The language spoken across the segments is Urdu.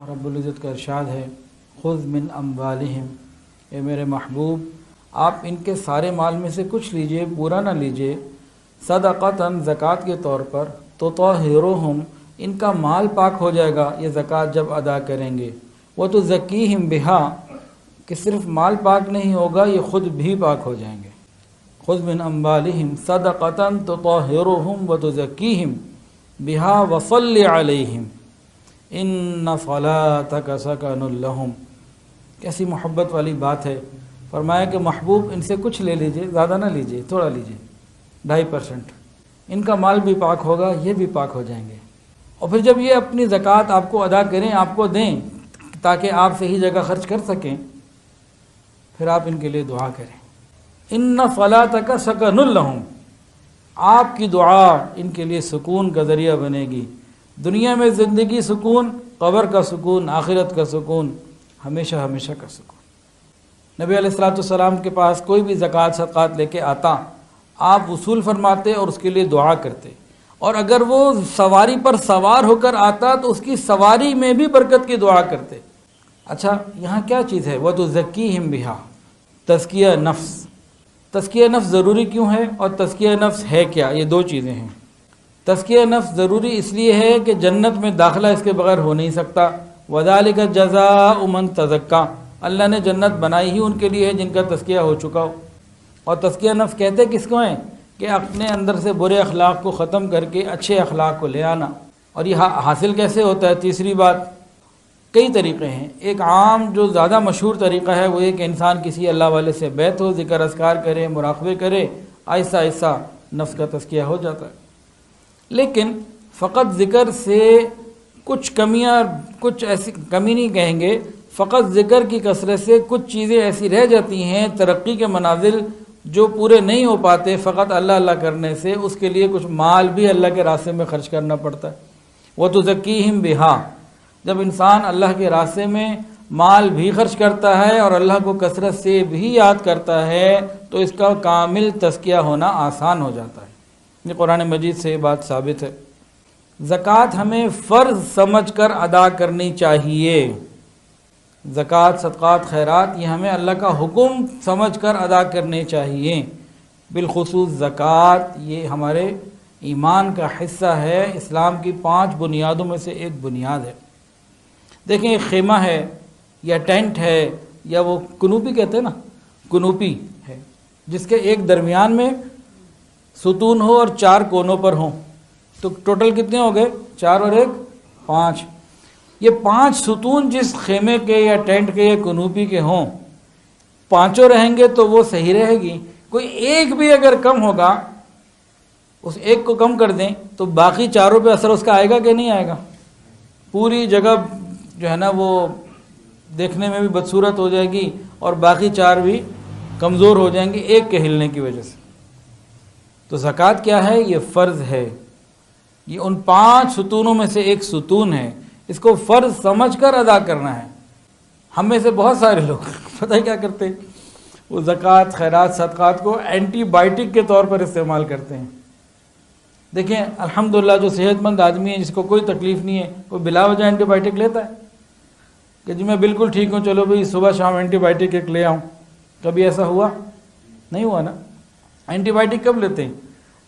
رب العزت کا ارشاد ہے خذ من اموالہم، اے میرے محبوب آپ ان کے سارے مال میں سے کچھ لیجئے، پورا نہ لیجئے، صدقۃً زکوٰۃ کے طور پر، تطہرہم ان کا مال پاک ہو جائے گا یہ زکوٰۃ جب ادا کریں گے، وتزکیہم بہا کہ صرف مال پاک نہیں ہوگا یہ خود بھی پاک ہو جائیں گے۔ خذ من اموالہم صدقۃً تطہرہم وتزکیہم بہا وصلی علیہم ان صلاتک سکن لہم۔ کیسی محبت والی بات ہے۔ فرمایا کہ محبوب ان سے کچھ لے لیجئے، زیادہ نہ لیجئے، تھوڑا لیجئے، 2.5%، ان کا مال بھی پاک ہوگا، یہ بھی پاک ہو جائیں گے۔ اور پھر جب یہ اپنی زکوٰۃ آپ کو ادا کریں، آپ کو دیں تاکہ آپ صحیح جگہ خرچ کر سکیں، پھر آپ ان کے لیے دعا کریں۔ ان صلاتک سکن لہم، آپ کی دعا ان کے لیے سکون کا ذریعہ بنے گی۔ دنیا میں زندگی سکون، قبر کا سکون، آخرت کا سکون، ہمیشہ ہمیشہ کا سکون۔ نبی علیہ السلام کے پاس کوئی بھی زکوٰۃ صدقات لے کے آتا، آپ وصول فرماتے اور اس کے لیے دعا کرتے، اور اگر وہ سواری پر سوار ہو کر آتا تو اس کی سواری میں بھی برکت کی دعا کرتے۔ اچھا یہاں کیا چیز ہے؟ وَتُزَكِّيهِمْ بِهَا، تزکیہ نفس۔ تزکیہ نفس ضروری کیوں ہے اور تزکیہ نفس ہے کیا؟ یہ دو چیزیں ہیں۔ تزکیہ نفس ضروری اس لیے ہے کہ جنت میں داخلہ اس کے بغیر ہو نہیں سکتا۔ وَذَلِكَ جَزَاءُ مَن تَزَكَّىٰ، اللہ نے جنت بنائی ہی ان کے لیے ہے جن کا تزکیہ ہو چکا ہو۔ اور تزکیہ نفس کہتے کس کو ہیں؟ کہ اپنے اندر سے برے اخلاق کو ختم کر کے اچھے اخلاق کو لے آنا۔ اور یہ حاصل کیسے ہوتا ہے؟ تیسری بات، کئی طریقے ہیں۔ ایک عام جو زیادہ مشہور طریقہ ہے وہ یہ کہ انسان کسی اللہ والے سے بیعت ہو، ذکر اذکار کرے، مراقبے کرے، آہستہ آہستہ نفس کا تزکیہ ہو جاتا ہے۔ لیکن فقط ذکر سے کچھ کمیاں، کچھ ایسی کمی نہیں کہیں گے، فقط ذکر کی کثرت سے کچھ چیزیں ایسی رہ جاتی ہیں، ترقی کے منازل جو پورے نہیں ہو پاتے فقط اللہ اللہ کرنے سے۔ اس کے لیے کچھ مال بھی اللہ کے راستے میں خرچ کرنا پڑتا ہے۔ وَتُزَكِّيهِمْ بِهَا، جب انسان اللہ کے راستے میں مال بھی خرچ کرتا ہے اور اللہ کو کثرت سے بھی یاد کرتا ہے تو اس کا کامل تزکیہ ہونا آسان ہو جاتا ہے۔ یہ قرآن مجید سے یہ بات ثابت ہے۔ زکوٰۃ ہمیں فرض سمجھ کر ادا کرنی چاہیے۔ زکوٰۃ، صدقات، خیرات یہ ہمیں اللہ کا حکم سمجھ کر ادا کرنے چاہیے۔ بالخصوص زکوٰۃ یہ ہمارے ایمان کا حصہ ہے، اسلام کی 5 بنیادوں میں سے ایک بنیاد ہے۔ دیکھیں ایک خیمہ ہے یا ٹینٹ ہے یا وہ کنوپی کہتے ہیں نا، کنوپی ہے جس کے ایک درمیان میں ستون ہو اور 4 کونوں پر ہوں، تو ٹوٹل کتنے ہو گئے؟ 4 اور 1 5۔ یہ 5 ستون جس خیمے کے یا ٹینٹ کے یا کنوپی کے ہوں، 5 رہیں گے تو وہ صحیح رہے گی۔ کوئی ایک بھی اگر کم ہوگا، اس ایک کو کم کر دیں تو باقی 4 پہ اثر اس کا آئے گا کہ نہیں آئے گا؟ پوری جگہ جو ہے نا وہ دیکھنے میں بھی بدصورت ہو جائے گی اور باقی 4 بھی کمزور ہو جائیں گے ایک کے ہلنے کی وجہ سے۔ تو زکوٰۃ کیا ہے؟ یہ فرض ہے، یہ ان 5 ستونوں میں سے ایک ستون ہے، اس کو فرض سمجھ کر ادا کرنا ہے۔ ہم میں سے بہت سارے لوگ پتہ ہے کیا کرتے ہیں؟ وہ زکوٰۃ، خیرات، صدقات کو اینٹی بائیوٹک کے طور پر استعمال کرتے ہیں۔ دیکھیں الحمدللہ جو صحت مند آدمی ہے جس کو کوئی تکلیف نہیں ہے، وہ بلا وجہ اینٹی بائیوٹک لیتا ہے کہ جی میں بالکل ٹھیک ہوں، چلو بھئی صبح شام اینٹی بائیوٹک ایک لے آؤں۔ کبھی ایسا ہوا؟ نہیں ہوا نا۔ اینٹی بائیوٹک کب لیتے ہیں؟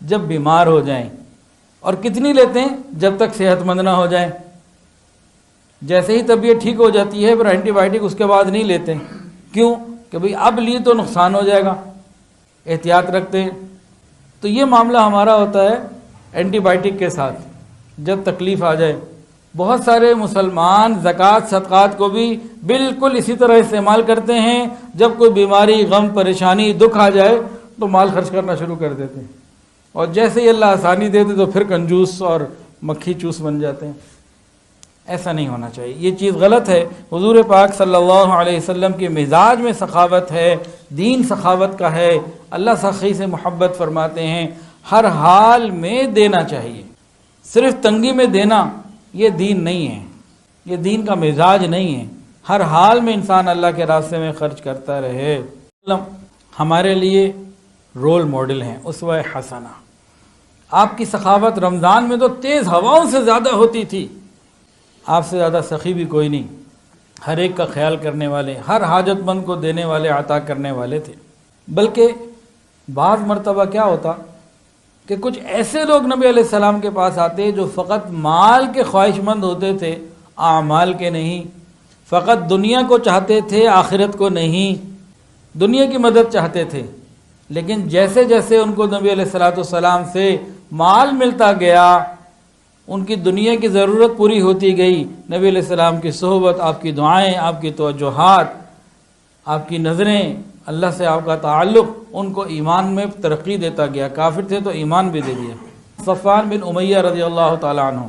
جب بیمار ہو جائیں۔ اور کتنی لیتے ہیں؟ جب تک صحت مند نہ ہو جائیں۔ جیسے ہی طبیعت ٹھیک ہو جاتی ہے پھر اینٹی بائیوٹک اس کے بعد نہیں لیتے۔ کیوں؟ کہ بھئی اب لی تو نقصان ہو جائے گا، احتیاط رکھتے ہیں۔ تو یہ معاملہ ہمارا ہوتا ہے اینٹی بائیوٹک کے ساتھ جب تکلیف آ جائے۔ بہت سارے مسلمان زکوٰۃ، صدقات کو بھی بالکل اسی طرح استعمال کرتے ہیں، جب کوئی بیماری، غم، پریشانی، دکھ آ جائے تو مال خرچ کرنا شروع کر دیتے ہیں، اور جیسے ہی اللہ آسانی دیتے تو پھر کنجوس اور مکھی چوس بن جاتے ہیں۔ ایسا نہیں ہونا چاہیے، یہ چیز غلط ہے۔ حضور پاک صلی اللہ علیہ وسلم کے مزاج میں سخاوت ہے، دین سخاوت کا ہے۔ اللہ سخی سے محبت فرماتے ہیں، ہر حال میں دینا چاہیے۔ صرف تنگی میں دینا یہ دین نہیں ہے، یہ دین کا مزاج نہیں ہے۔ ہر حال میں انسان اللہ کے راستے میں خرچ کرتا رہے۔ ہمارے لیے رول ماڈل ہیں، اسوہ حسنہ۔ آپ کی سخاوت رمضان میں تو تیز ہواؤں سے زیادہ ہوتی تھی، آپ سے زیادہ سخی بھی کوئی نہیں، ہر ایک کا خیال کرنے والے، ہر حاجت مند کو دینے والے، عطا کرنے والے تھے۔ بلکہ بعض مرتبہ کیا ہوتا کہ کچھ ایسے لوگ نبی علیہ السلام کے پاس آتے جو فقط مال کے خواہش مند ہوتے تھے، اعمال کے نہیں، فقط دنیا کو چاہتے تھے، آخرت کو نہیں، دنیا کی مدد چاہتے تھے۔ لیکن جیسے جیسے ان کو نبی علیہ السلام سے مال ملتا گیا، ان کی دنیا کی ضرورت پوری ہوتی گئی، نبی علیہ السلام کی صحبت، آپ کی دعائیں، آپ کی توجہات، آپ کی نظریں، اللہ سے آپ کا تعلق ان کو ایمان میں ترقی دیتا گیا۔ کافر تھے تو ایمان بھی دے دیا۔ صفوان بن امیہ رضی اللہ تعالیٰ عنہ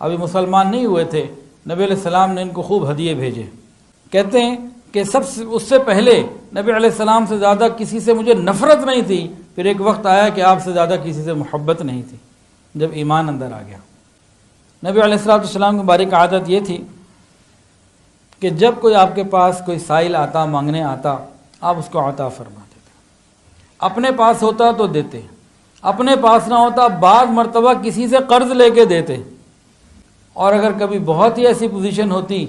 ابھی مسلمان نہیں ہوئے تھے، نبی علیہ السلام نے ان کو خوب ہدیے بھیجے۔ کہتے ہیں کہ اس سے پہلے نبی علیہ السلام سے زیادہ کسی سے مجھے نفرت نہیں تھی، پھر ایک وقت آیا کہ آپ سے زیادہ کسی سے محبت نہیں تھی، جب ایمان اندر آ گیا۔ نبی علیہ السلام کی بارک عادت یہ تھی کہ جب کوئی آپ کے پاس کوئی سائل آتا، مانگنے آتا، آپ اس کو عطا فرما دیتے۔ اپنے پاس ہوتا تو دیتے، اپنے پاس نہ ہوتا بعض مرتبہ کسی سے قرض لے کے دیتے، اور اگر کبھی بہت ہی ایسی پوزیشن ہوتی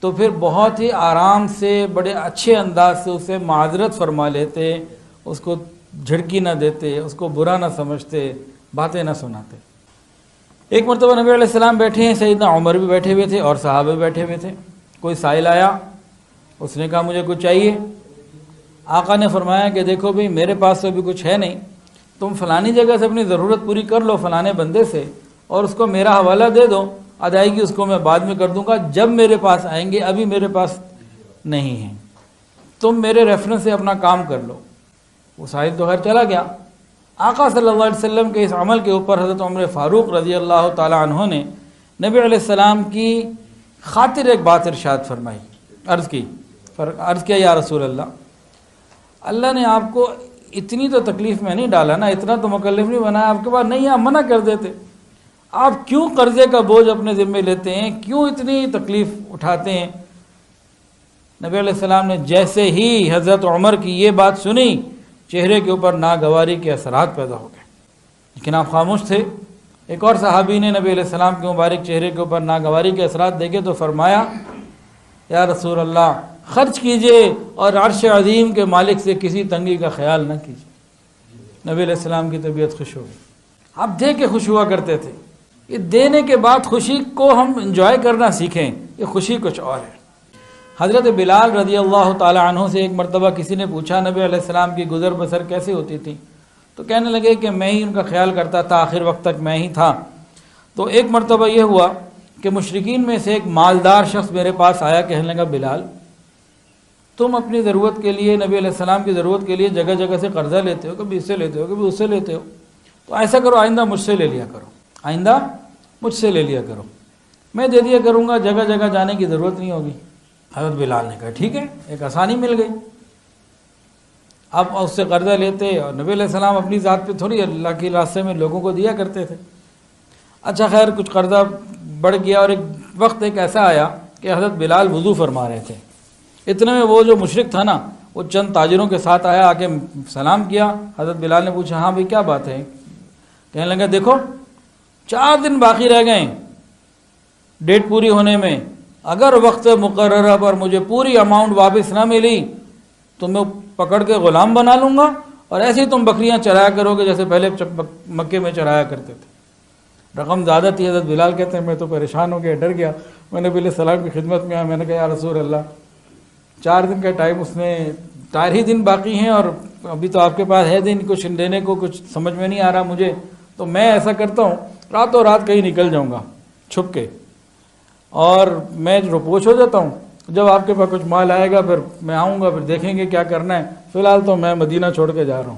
تو پھر بہت ہی آرام سے، بڑے اچھے انداز سے اسے معذرت فرما لیتے، اس کو جھڑکی نہ دیتے، اس کو برا نہ سمجھتے، باتیں نہ سناتے۔ ایک مرتبہ نبی علیہ السلام بیٹھے ہیں، سیدنا عمر بھی بیٹھے ہوئے تھے اور صحابہ بھی بیٹھے ہوئے تھے۔ کوئی سائل آیا، اس نے کہا مجھے کچھ چاہیے۔ آقا نے فرمایا کہ دیکھو بھئی میرے پاس تو ابھی کچھ ہے نہیں، تم فلانی جگہ سے اپنی ضرورت پوری کر لو فلانے بندے سے، اور اس کو میرا حوالہ دے دو، ادائیگی اس کو میں بعد میں کر دوں گا جب میرے پاس آئیں گے، ابھی میرے پاس نہیں ہیں، تم میرے ریفرنس سے اپنا کام کر لو۔ وہ سائل تو خیر چلا گیا۔ آقا صلی اللہ علیہ وسلم کے اس عمل کے اوپر حضرت عمر فاروق رضی اللہ تعالیٰ عنہ نے نبی علیہ السلام کی خاطر ایک بات ارشاد فرمائی، عرض کیا یا رسول اللہ نے آپ کو اتنی تو تکلیف میں نہیں ڈالا نا، اتنا تو مکلف نہیں بنایا آپ کے بعد، نہیں آپ منع کر دیتے، آپ کیوں قرضے کا بوجھ اپنے ذمے لیتے ہیں، کیوں اتنی تکلیف اٹھاتے ہیں؟ نبی علیہ السلام نے جیسے ہی حضرت عمر کی یہ بات سنی، چہرے کے اوپر ناگواری کے اثرات پیدا ہو گئے، لیکن آپ خاموش تھے۔ ایک اور صحابی نے نبی علیہ السلام کے مبارک چہرے کے اوپر ناگواری کے اثرات دیکھے تو فرمایا یا رسول اللہ خرچ کیجئے اور عرش عظیم کے مالک سے کسی تنگی کا خیال نہ کیجئے۔ نبی علیہ السلام کی طبیعت خوش ہو گئی، آپ دے کے خوش ہوا کرتے تھے۔ یہ دینے کے بعد خوشی کو ہم انجوائے کرنا سیکھیں، یہ خوشی کچھ اور ہے۔ حضرت بلال رضی اللہ تعالی عنہ سے ایک مرتبہ کسی نے پوچھا نبی علیہ السلام کی گزر بسر کیسے ہوتی تھی، تو کہنے لگے کہ میں ہی ان کا خیال کرتا تھا، آخر وقت تک میں ہی تھا۔ تو ایک مرتبہ یہ ہوا کہ مشرکین میں سے ایک مالدار شخص میرے پاس آیا، کہنے لگا بلال تم اپنی ضرورت کے لیے، نبی علیہ السلام کی ضرورت کے لیے جگہ جگہ سے قرضہ لیتے ہو، کبھی اس سے لیتے ہو کبھی اس سے لیتے ہو، تو ایسا کرو آئندہ مجھ سے لے لیا کرو، آئندہ مجھ سے لے لیا کرو، میں دے دیا کروں گا، جگہ جگہ جانے کی ضرورت نہیں ہوگی۔ حضرت بلال نے کہا ٹھیک ہے، ایک آسانی مل گئی۔ اب اس سے قرضہ لیتے، اور نبی علیہ السلام اپنی ذات پہ تھوڑی، اللہ کے راستے میں لوگوں کو دیا کرتے تھے۔ اچھا خیر کچھ قرضہ بڑھ گیا، اور ایک وقت ایک ایسا آیا کہ حضرت بلال وضو فرما رہے تھے، اتنے میں وہ جو مشرک تھا نا، وہ چند تاجروں کے ساتھ آیا، آ کے سلام کیا۔ حضرت بلال نے پوچھا ہاں بھائی کیا بات ہے؟ کہنے لگا دیکھو 4 دن باقی رہ گئے ڈیٹ پوری ہونے میں، اگر وقت مقررہ پر مجھے پوری اماؤنٹ واپس نہ ملی تو میں پکڑ کے غلام بنا لوں گا، اور ایسے ہی تم بکریاں چرایا کرو گے جیسے پہلے مکے میں چرایا کرتے تھے۔ رقم زیادہ تھی۔ حضرت بلال کہتے ہیں میں تو پریشان ہو گیا، ڈر گیا، میں نبی علیہ السلام کی خدمت میں آیا، میں نے کہا یا رسول اللہ 4 دن کا ٹائم، اس میں 4 ہی دن باقی ہیں اور ابھی تو آپ کے پاس ہے دن کچھ دینے کو، کچھ سمجھ میں نہیں آ رہا مجھے، تو میں ایسا کرتا ہوں راتوں رات کہیں نکل جاؤں گا چھپ کے، اور میں روپوش ہو جاتا ہوں، جب آپ کے پاس کچھ مال آئے گا پھر میں آؤں گا، پھر دیکھیں گے کیا کرنا ہے، فی الحال تو میں مدینہ چھوڑ کے جا رہا ہوں۔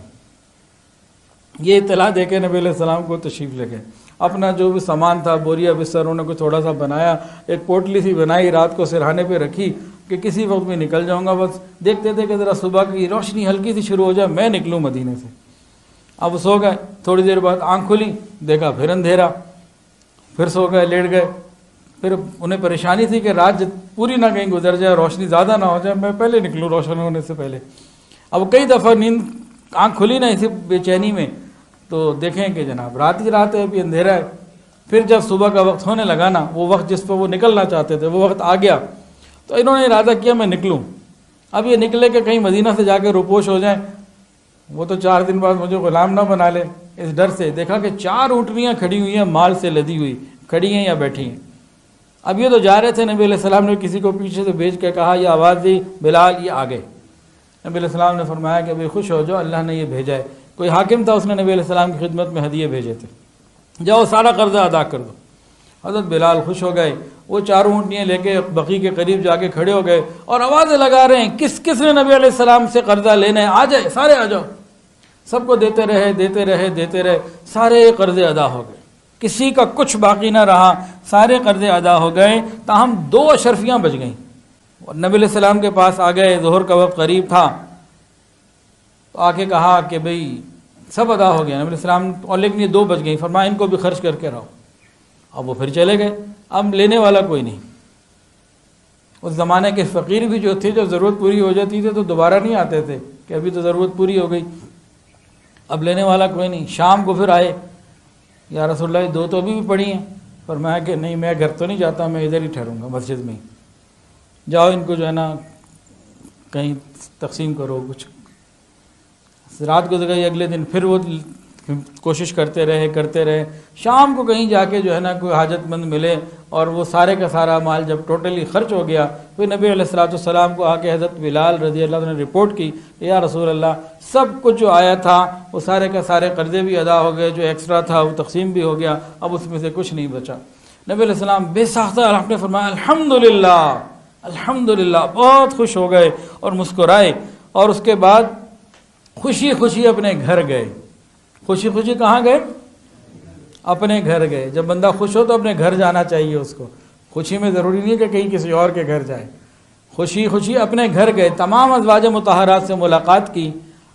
یہ اطلاع دے کے نبی علیہ السلام کو تشریف لے گئے، اپنا جو بھی سامان تھا، بوریا بستر انہوں نے کوئی تھوڑا سا بنایا، ایک پوٹلی سی بنائی، رات کو سرہانے پہ رکھی کہ کسی وقت میں نکل جاؤں گا، بس دیکھتے تھے کہ ذرا صبح کی روشنی ہلکی سی شروع ہو جائے میں نکلوں مدینے سے۔ اب سو گئے، تھوڑی دیر بعد آنکھ کھلی، دیکھا پھر اندھیرا، پھر سو گئے، لیٹ گئے۔ پھر انہیں پریشانی تھی کہ رات پوری نہ کہیں گزر جائے، روشنی زیادہ نہ ہو جائے، میں پہلے نکلوں روشن ہونے سے پہلے۔ اب کئی دفعہ نیند آنکھ کھلی نا اسی بے چینی میں، تو دیکھیں کہ جناب رات ہی رات ہے، ابھی اندھیرا ہے۔ پھر جب صبح کا وقت ہونے لگا نا، وہ وقت جس پہ وہ نکلنا چاہتے تھے وہ وقت آ گیا، تو انہوں نے ارادہ کیا میں نکلوں۔ اب یہ نکلے کہ کہیں مدینہ سے جا کے روپوش ہو جائیں، وہ تو 4 دن بعد مجھے غلام نہ بنا لے، اس ڈر سے۔ دیکھا کہ 4 اونٹنیاں کھڑی ہوئی ہیں، مال سے لدی ہوئی، کھڑی ہیں یا بیٹھی ہیں۔ اب یہ تو جا رہے تھے، نبی علیہ السلام نے کسی کو پیچھے سے بھیج کے کہا، یہ آواز دی بلال یہ آ گئے۔ نبی علیہ السلام نے فرمایا کہ بھئی خوش ہو جاؤ، اللہ نے یہ بھیجا ہے۔ کوئی حاکم تھا، اس نے نبی علیہ السلام کی خدمت میں ہدیے بھیجے تھے، جاؤ سارا قرضہ ادا کر دو۔ حضرت بلال خوش ہو گئے، وہ 4 اونٹنیاں لے کے بقی کے قریب جا کے کھڑے ہو گئے اور آوازیں لگا رہے ہیں، کس کس نے نبی علیہ السلام سے قرضہ لینا ہے، آ جائے، سارے آ جاؤ۔ سب کو دیتے رہے دیتے رہے دیتے رہے، سارے قرضے ادا ہو گئے، کسی کا کچھ باقی نہ رہا، سارے قرضے ادا ہو گئے۔ تاہم 2 اشرفیاں بچ گئیں۔ نبی علیہ السلام کے پاس آ گئے، ظہر کا وقت قریب تھا، تو آ کے کہا کہ بھئی سب ادا ہو گیا نبی علیہ السلام، اور لیکن یہ 2 بچ گئیں، فرمایا ان کو بھی خرچ کر کے رہو۔ اب وہ پھر چلے گئے، اب لینے والا کوئی نہیں۔ اس زمانے کے فقیر بھی جو تھے، جب ضرورت پوری ہو جاتی تھی تو دوبارہ نہیں آتے تھے کہ ابھی تو ضرورت پوری ہو گئی، اب لینے والا کوئی نہیں۔ شام کو پھر آئے، یا رسول اللہ 2 تو ابھی بھی پڑی ہیں۔ فرمایا کہ نہیں، میں گھر تو نہیں جاتا، میں ادھر ہی ٹھہروں گا مسجد میں ہی، جاؤ ان کو جو ہے نا کہیں تقسیم کرو کچھ۔ رات گزر گئی، اگلے دن پھر وہ کوشش کرتے رہے، شام کو کہیں جا کے جو ہے نا کوئی حاجت مند ملے، اور وہ سارے کا سارا مال جب ٹوٹلی خرچ ہو گیا، پھر نبی علیہ السلام کو آ کے حضرت بلال رضی اللہ عنہ نے رپورٹ کی کہ یا رسول اللہ، سب کچھ جو آیا تھا وہ سارے کا سارے قرضے بھی ادا ہو گئے، جو ایکسٹرا تھا وہ تقسیم بھی ہو گیا، اب اس میں سے کچھ نہیں بچا۔ نبی علیہ السلام بے ساختہ آپ نے فرمایا الحمدللہ الحمدللہ، بہت خوش ہو گئے اور مسکرائے، اور اس کے بعد خوشی خوشی اپنے گھر گئے۔ خوشی خوشی کہاں گئے؟ اپنے گھر گئے۔ جب بندہ خوش ہو تو اپنے گھر جانا چاہیے اس کو، خوشی میں ضروری نہیں ہے کہ کہیں کسی اور کے گھر جائے، خوشی خوشی اپنے گھر گئے، تمام ازواج مطہرات سے ملاقات کی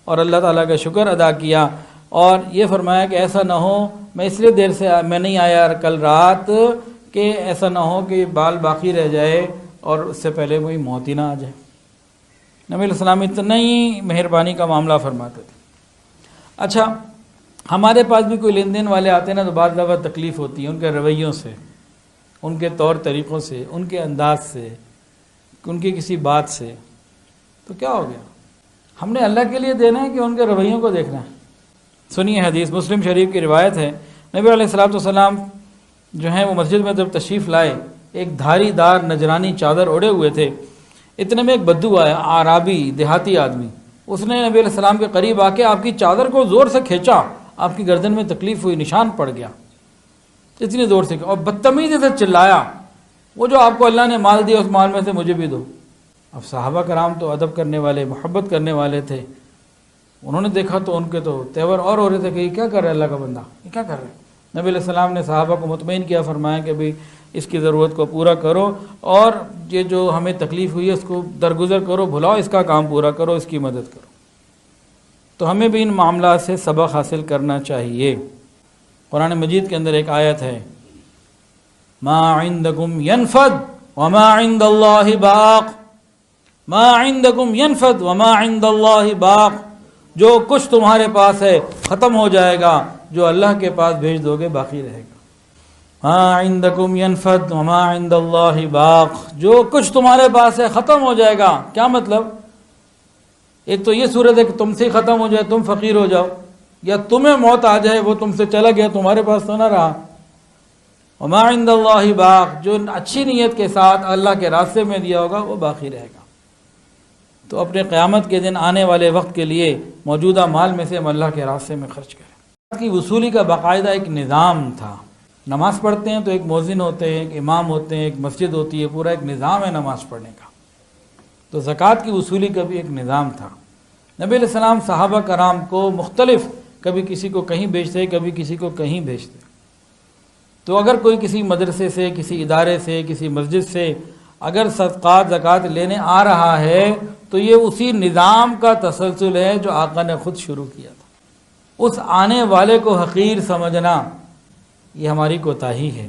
اور اللہ تعالیٰ کا شکر ادا کیا، اور یہ فرمایا کہ ایسا نہ ہو میں اس لیے دیر سے میں نہیں آیا کل رات کہ ایسا نہ ہو کہ بال باقی رہ جائے اور اس سے پہلے کوئی موت ہی نہ آ جائے۔ نبی علیہ السلام اتنا ہی مہربانی کا معاملہ فرماتے تھے۔ اچھا، ہمارے پاس بھی کوئی لین دین والے آتے ہیں نا تو بعض دفعہ تکلیف ہوتی ہے ان کے رویوں سے، ان کے طور طریقوں سے، ان کے انداز سے، ان کی کسی بات سے، تو کیا ہو گیا؟ ہم نے اللہ کے لیے دینا ہے کہ ان کے رویوں کو دیکھنا ہے؟ سنیے حدیث، مسلم شریف کی روایت ہے، نبی علیہ السلام جو ہیں وہ مسجد میں جب تشریف لائے، ایک دھاری دار نجرانی چادر اوڑے ہوئے تھے، اتنے میں ایک بدو آیا، اعرابی دیہاتی آدمی، اس نے نبی علیہ السلام کے قریب آ کے آپ کی چادر کو زور سے کھینچا، آپ کی گردن میں تکلیف ہوئی، نشان پڑ گیا، اتنی زور سے، اور بدتمیزی سے چلایا، وہ جو آپ کو اللہ نے مال دیا اس مال میں سے مجھے بھی دو۔ اب صحابہ کرام تو ادب کرنے والے، محبت کرنے والے تھے، انہوں نے دیکھا تو ان کے تو تیور اور ہو رہے تھے کہ یہ کیا کر رہا ہے اللہ کا بندہ، یہ کیا کر رہا ہے؟ نبی علیہ السلام نے صحابہ کو مطمئن کیا، فرمایا کہ بھئی اس کی ضرورت کو پورا کرو، اور یہ جو ہمیں تکلیف ہوئی ہے اس کو درگزر کرو، بھلاؤ، اس کا کام پورا کرو، اس کی مدد کرو۔ تو ہمیں بھی ان معاملات سے سبق حاصل کرنا چاہیے۔ قرآن مجید کے اندر ایک آیت ہے، ما عندکم ینفد وما عند اللہ باق، ما عندکم ینفد وما عند اللہ باق، جو کچھ تمہارے پاس ہے ختم ہو جائے گا، جو اللہ کے پاس بھیج دو گے باقی رہے گا۔ ما عندکم ینفد وما عند اللہ باق، جو کچھ تمہارے پاس ہے ختم ہو جائے گا۔ کیا مطلب؟ ایک تو یہ صورت ہے کہ تم سے ہی ختم ہو جائے، تم فقیر ہو جاؤ، یا تمہیں موت آ جائے، وہ تم سے چلا گیا، تمہارے پاس تو نہ رہا۔ وما عند اللہ باق، جو اچھی نیت کے ساتھ اللہ کے راستے میں دیا ہوگا وہ باقی رہے گا۔ تو اپنے قیامت کے دن آنے والے وقت کے لیے موجودہ مال میں سے ہم اللہ کے راستے میں خرچ کریں۔ کی وصولی کا باقاعدہ ایک نظام تھا۔ نماز پڑھتے ہیں تو ایک مؤذن ہوتے ہیں، ایک امام ہوتے ہیں، ایک مسجد ہوتی ہے، پورا ایک نظام ہے نماز پڑھنے کا۔ تو زکوٰۃ کی وصولی کا بھی ایک نظام تھا۔ نبی علیہ السلام صحابہ کرام کو مختلف، کبھی کسی کو کہیں بھیجتے، کبھی کسی کو کہیں بھیجتے۔ تو اگر کوئی کسی مدرسے سے، کسی ادارے سے، کسی مسجد سے اگر صدقات زکوٰۃ لینے آ رہا ہے تو یہ اسی نظام کا تسلسل ہے جو آقا نے خود شروع کیا تھا۔ اس آنے والے کو حقیر سمجھنا یہ ہماری کوتاہی ہے،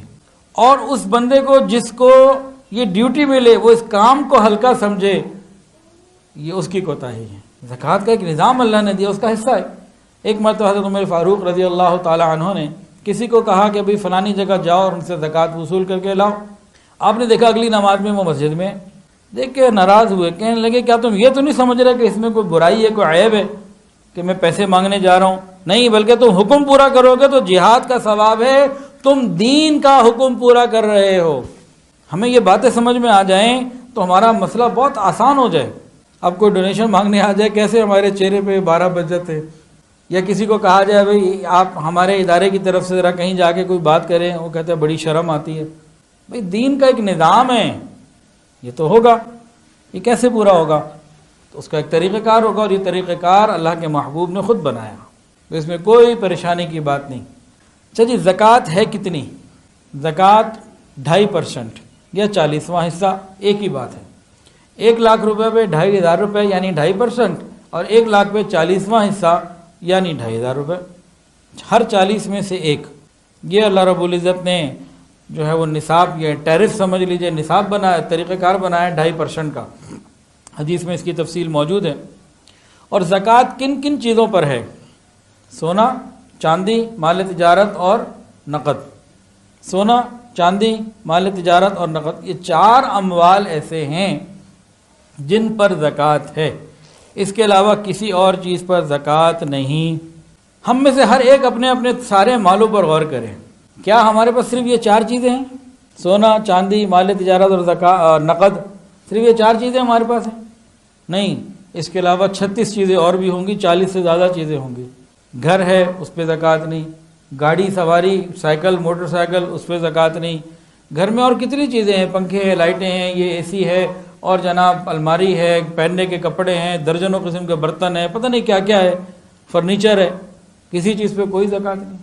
اور اس بندے کو جس کو یہ ڈیوٹی ملے وہ اس کام کو ہلکا سمجھے، یہ اس کی کوتاہی ہے۔ زکوٰۃ کا ایک نظام اللہ نے دیا، اس کا حصہ ہے۔ ایک مرتبہ حضرت عمر فاروق رضی اللہ تعالی عنہ نے کسی کو کہا کہ بھئی فلانی جگہ جاؤ اور ان سے زکوٰۃ وصول کر کے لاؤ، آپ نے دیکھا اگلی نماز میں وہ مسجد میں، دیکھ کے ناراض ہوئے، کہنے لگے کیا تم یہ تو نہیں سمجھ رہے کہ اس میں کوئی برائی ہے، کوئی عیب ہے کہ میں پیسے مانگنے جا رہا ہوں؟ نہیں، بلکہ تم حکم پورا کرو گے تو جہاد کا ثواب ہے، تم دین کا حکم پورا کر رہے ہو۔ ہمیں یہ باتیں سمجھ میں آ جائیں تو ہمارا مسئلہ بہت آسان ہو جائے۔ اب کوئی ڈونیشن مانگنے آ جائے، کیسے ہمارے چہرے پہ 12 بج جاتے، یا کسی کو کہا جائے بھئی آپ ہمارے ادارے کی طرف سے ذرا کہیں جا کے کوئی بات کریں، وہ کہتے ہیں بڑی شرم آتی ہے۔ بھئی دین کا ایک نظام ہے، یہ تو ہوگا، یہ کیسے پورا ہوگا؟ تو اس کا ایک طریقہ کار ہوگا، اور یہ طریقہ کار اللہ کے محبوب نے خود بنایا، تو اس میں کوئی پریشانی کی بات نہیں۔ اچھا جی، زکوٰۃ ہے کتنی؟ زکوٰۃ 2.5% یا 40واں حصہ، ایک ہی بات ہے۔ 1 لاکھ روپے پہ 2,500 روپے یعنی 2.5%، اور 1 لاکھ پہ 40واں حصہ یعنی 2,500 روپے، ہر 40 میں سے ایک۔ یہ اللہ رب العزت نے جو ہے وہ نصاب، یہ ٹیرف سمجھ لیجئے، نصاب بنایا، طریقہ کار بنایا 2.5% کا۔ حدیث میں اس کی تفصیل موجود ہے۔ اور زکوٰۃ کن کن چیزوں پر ہے؟ سونا، چاندی، مال تجارت اور نقد۔ سونا، چاندی، مال تجارت اور نقد، یہ 4 اموال ایسے ہیں جن پر زکوٰۃ ہے، اس کے علاوہ کسی اور چیز پر زکوٰۃ نہیں۔ ہم میں سے ہر ایک اپنے اپنے سارے مالوں پر غور کریں، کیا ہمارے پاس صرف یہ 4 چیزیں ہیں؟ سونا، چاندی، مال تجارت اور نقد، صرف یہ 4 چیزیں ہمارے پاس ہیں؟ نہیں، اس کے علاوہ 36 چیزیں اور بھی ہوں گی، 40 سے زیادہ چیزیں ہوں گی۔ گھر ہے، اس پہ زکوٰۃ نہیں۔ گاڑی سواری، سائیکل، موٹر سائیکل، اس پہ زکوٰۃ نہیں۔ گھر میں اور کتنی چیزیں ہیں، پنکھے ہیں، لائٹیں ہیں، یہ اے سی ہے، اور جناب الماری ہے، پہننے کے کپڑے ہیں، درجنوں قسم کے برتن ہیں، پتہ نہیں کیا کیا ہے، فرنیچر ہے، کسی چیز پہ کوئی زکوٰۃ نہیں۔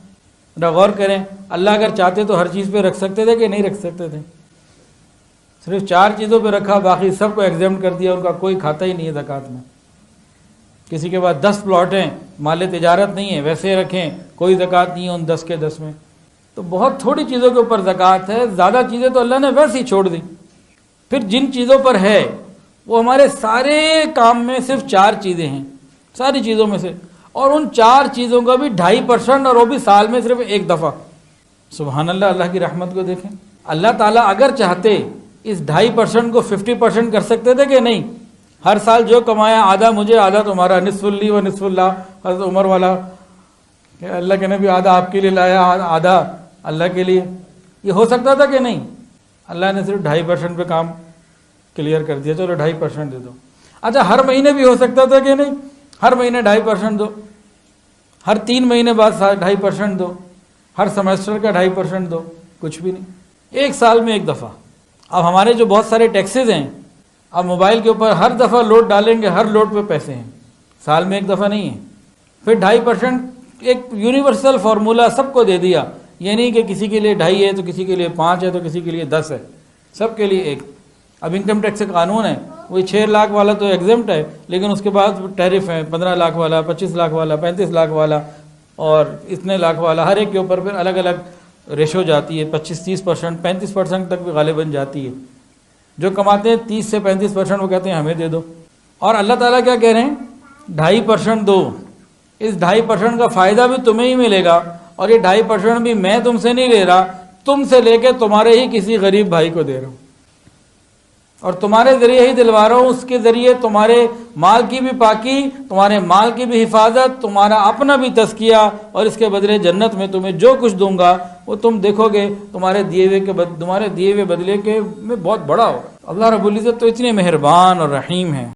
ذرا غور کریں، اللہ اگر چاہتے تو ہر چیز پہ رکھ سکتے تھے کہ نہیں رکھ سکتے تھے؟ صرف 4 چیزوں پہ رکھا، باقی سب کو ایگزمپٹ کر دیا، ان کا کوئی کھاتا ہی نہیں ہے زکوٰۃ میں۔ کسی کے پاس 10 پلاٹ ہیں، مال تجارت نہیں ہے، ویسے رکھیں، کوئی زکوٰۃ نہیں ہے ان 10 کے 10 میں۔ تو بہت تھوڑی چیزوں کے اوپر زکوٰۃ ہے، زیادہ چیزیں تو اللہ نے ویسے ہی چھوڑ دی۔ پھر جن چیزوں پر ہے وہ ہمارے سارے کام میں صرف 4 چیزیں ہیں، ساری چیزوں میں سے، اور ان 4 چیزوں کا بھی 2.5%، اور وہ بھی سال میں صرف 1 دفعہ۔ سبحان اللہ، اللہ کی رحمت کو دیکھیں۔ اللہ تعالیٰ اگر چاہتے اس 2.5% کو 50% کر سکتے تھے کہ نہیں؟ ہر سال جو کمایا آدھا مجھے آدھا تمہارا، نصف لی و نصف اللہ، حضرت عمر والا کہ اللہ کے نبی آدھا آپ کے لیے لایا، آدھا اللہ کے لیے، یہ ہو سکتا تھا کہ نہیں؟ اللہ نے صرف 2.5% پہ کام کلیئر کر دیا، چلو 2.5% دے دو۔ اچھا ہر مہینے بھی ہو سکتا تھا کہ نہیں؟ ہر مہینے 2.5% دو، ہر 3 مہینے بعد 2.5% دو، ہر سیمسٹر کا 2.5% دو، کچھ بھی نہیں، 1 سال میں 1 دفعہ۔ اب ہمارے جو بہت سارے ٹیکسز ہیں، اب موبائل کے اوپر ہر دفعہ لوڈ ڈالیں گے، ہر لوڈ پہ پیسے ہیں، سال میں 1 دفعہ نہیں ہے۔ پھر 2.5% ایک یونیورسل فارمولہ سب کو دے دیا، یہ نہیں کہ کسی کے لیے 2.5 ہے تو کسی کے لیے 5 ہے تو کسی کے لیے 10 ہے، سب کے لیے 1۔ اب انکم ٹیکس کا قانون ہے، وہی 6 لاکھ والا تو ایگزمپٹ ہے، لیکن اس کے بعد ٹیرف ہے، 15 لاکھ والا، 25 لاکھ والا، 35 لاکھ والا، اور اتنے لاکھ والا، ہر ایک کے اوپر پھر الگ الگ ریشو جاتی ہے، 25-30%، 35% تک بھی غالباً جاتی ہے۔ جو کماتے ہیں 30 سے 35%، وہ کہتے ہیں ہمیں دے دو۔ اور اللہ تعالیٰ کیا کہہ رہے ہیں؟ 2.5% دو، اس 2.5% کا فائدہ بھی تمہیں ہی ملے گا، اور یہ 2.5% بھی میں تم سے نہیں لے رہا، تم سے لے کے تمہارے ہی کسی غریب بھائی کو دے رہا ہوں، اور تمہارے ذریعے ہی دلوا رہا ہوں، اس کے ذریعے تمہارے مال کی بھی پاکی، تمہارے مال کی بھی حفاظت، تمہارا اپنا بھی تزکیہ، اور اس کے بدلے جنت میں تمہیں جو کچھ دوں گا وہ تم دیکھو گے تمہارے دیے ہوئے بدلے کے میں بہت بڑا ہوگا۔ اللہ رب العزت تو اتنے مہربان اور رحیم ہیں۔